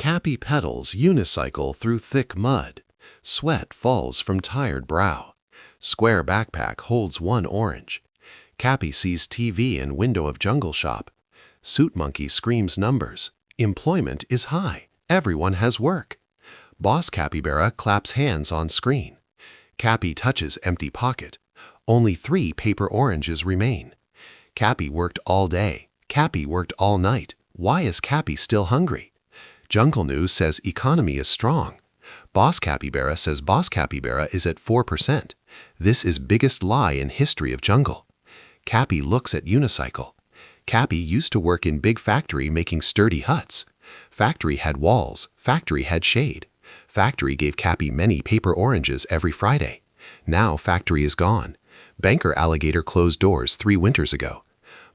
Cappy pedals unicycle through thick mud. Sweat falls from tired brow. Square backpack holds one orange. Cappy sees TV in window of jungle shop. Suit monkey screams numbers. Employment is high. Everyone has work. Boss capybara claps hands on screen. Cappy touches empty pocket. Only 3 paper oranges remain. Cappy worked all day. Cappy worked all night. Why is Cappy still hungry? Jungle News says economy is strong. Boss capybara says boss capybara is at 4%. This is biggest lie in history of jungle. Cappy looks at unicycle. Cappy used to work in big factory making sturdy huts. Factory had walls. Factory had shade. Factory gave Cappy many paper oranges every Friday. Now factory is gone. Banker alligator closed doors 3 winters ago.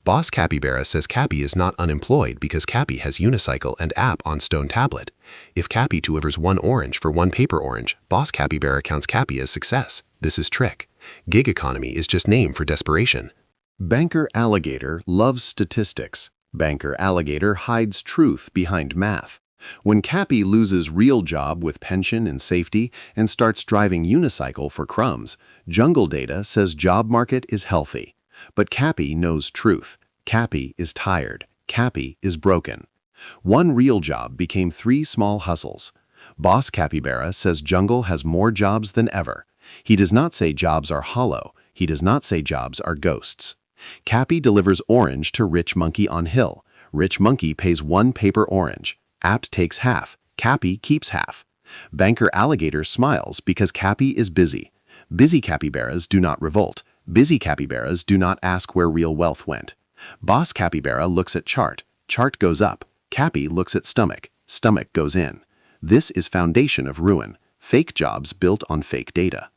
Boss capybara says Cappy is not unemployed because Cappy has unicycle and app on stone tablet. If Cappy delivers 1 orange for 1 paper orange, boss capybara counts Cappy as success. This is trick. Gig economy is just name for desperation. Banker alligator loves statistics. Banker alligator hides truth behind math. When Cappy loses real job with pension and safety and starts driving unicycle for crumbs, jungle data says job market is healthy. But Cappy knows truth. Cappy is tired. Cappy is broken. 1 real job became 3 small hustles. Boss capybara says jungle has more jobs than ever. He does not say jobs are hollow. He does not say jobs are ghosts. Cappy delivers orange to rich monkey on hill. Rich monkey pays 1 paper orange. Apt takes half. Cappy keeps half. Banker alligator smiles because Cappy is busy. Busy capybaras do not revolt. Busy capybaras do not ask where real wealth went. Boss capybara looks at chart. Chart goes up. Cappy looks at stomach. Stomach goes in. This is foundation of ruin. Fake jobs built on fake data.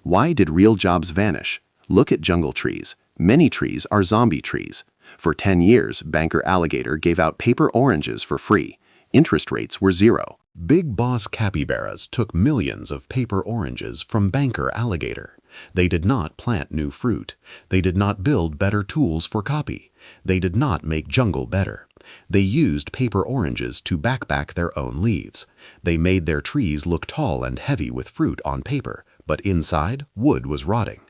Why did real jobs vanish? Look at jungle trees. Many trees are zombie trees. For 10 years, Banker alligator gave out paper oranges for free. Interest rates were 0. Big boss capybaras took millions of paper oranges from Banker alligator. They did not plant new fruit. They did not build better tools for copy. They did not make jungle better. They used paper oranges to backpack their own leaves. They made their trees look tall and heavy with fruit on paper, but inside, wood was rotting.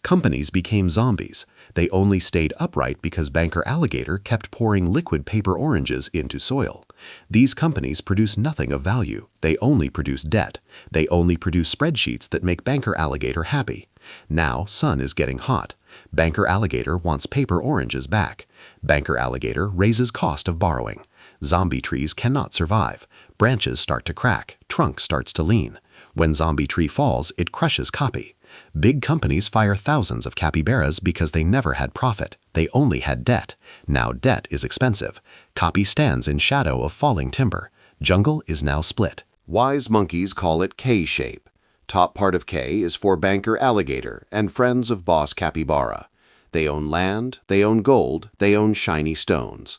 Companies became zombies. They only stayed upright because Banker alligator kept pouring liquid paper oranges into soil. These companies produce nothing of value. They only produce debt. They only produce spreadsheets that make Banker alligator happy. Now sun is getting hot. Banker alligator wants paper oranges back. Banker alligator raises cost of borrowing. Zombie trees cannot survive. Branches start to crack. Trunk starts to lean. When zombie tree falls, it crushes copy. Big companies fire thousands of capybaras because they never had profit. They only had debt. Now debt is expensive. Copy stands in shadow of falling timber. Jungle is now split. Wise monkeys call it K-shape. Top part of K is for Banker alligator and friends of boss capybara. They own land, they own gold, they own shiny stones.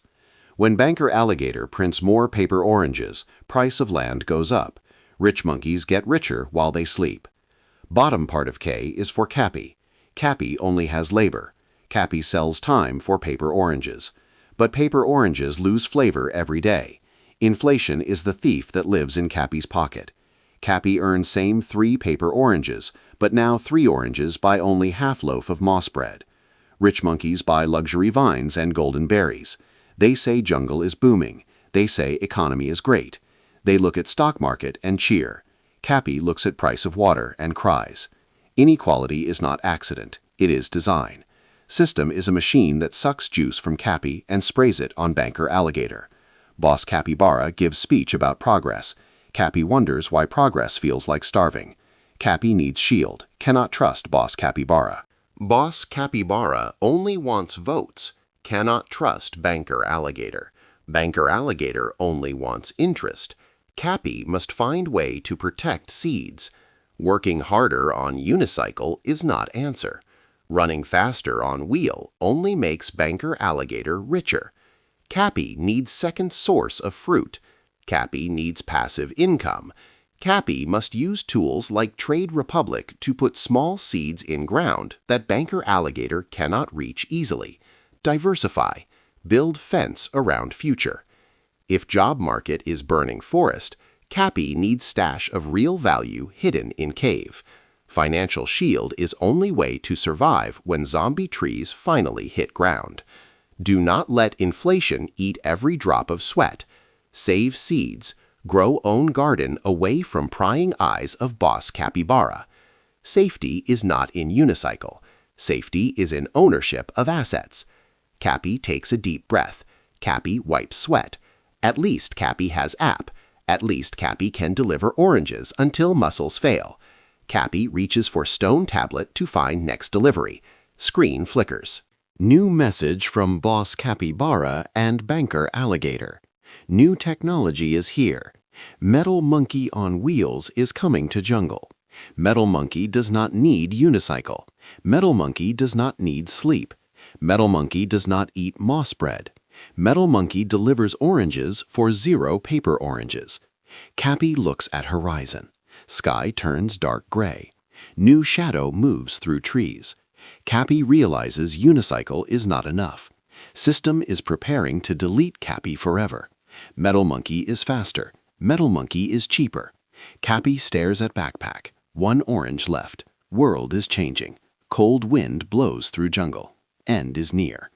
When Banker alligator prints more paper oranges, price of land goes up. Rich monkeys get richer while they sleep. Bottom part of K is for Cappy. Cappy only has labor. Cappy sells time for paper oranges. But paper oranges lose flavor every day. Inflation is the thief that lives in Cappy's pocket. Cappy earned same 3 paper oranges, but now 3 oranges buy only half loaf of moss bread. Rich monkeys buy luxury vines and golden berries. They say jungle is booming. They say economy is great. They look at stock market and cheer. Cappy looks at price of water and cries. Inequality is not accident, it is design. System is a machine that sucks juice from Cappy and sprays it on Banker alligator. Boss capybara gives speech about progress. Cappy wonders why progress feels like starving. Cappy needs shield, cannot trust boss capybara. Boss capybara only wants votes, cannot trust Banker alligator. Banker alligator only wants interest. Cappy must find way to protect seeds. Working harder on unicycle is not answer. Running faster on wheel only makes Banker alligator richer. Cappy needs second source of fruit. Cappy needs passive income. Cappy must use tools like Trade Republic to put small seeds in ground that Banker alligator cannot reach easily. Diversify. Build fence around future. If job market is burning forest, Cappy needs stash of real value hidden in cave. Financial shield is only way to survive when zombie trees finally hit ground. Do not let inflation eat every drop of sweat. Save seeds. Grow own garden away from prying eyes of Boss Capybara. Safety is not in unicycle. Safety is in ownership of assets. Cappy takes a deep breath. Cappy wipes sweat. At least Cappy has app. At least Cappy can deliver oranges until muscles fail. Cappy reaches for stone tablet to find next delivery. Screen flickers. New message from Boss Capybara and Banker Alligator. New technology is here. Metal Monkey on wheels is coming to jungle. Metal Monkey does not need unicycle. Metal Monkey does not need sleep. Metal Monkey does not eat moss bread. Metal Monkey delivers oranges for 0 paper oranges. Cappy looks at horizon. Sky turns dark gray. New shadow moves through trees. Cappy realizes unicycle is not enough. System is preparing to delete Cappy forever. Metal Monkey is faster. Metal Monkey is cheaper. Cappy stares at backpack. 1 orange left. World is changing. Cold wind blows through jungle. End is near.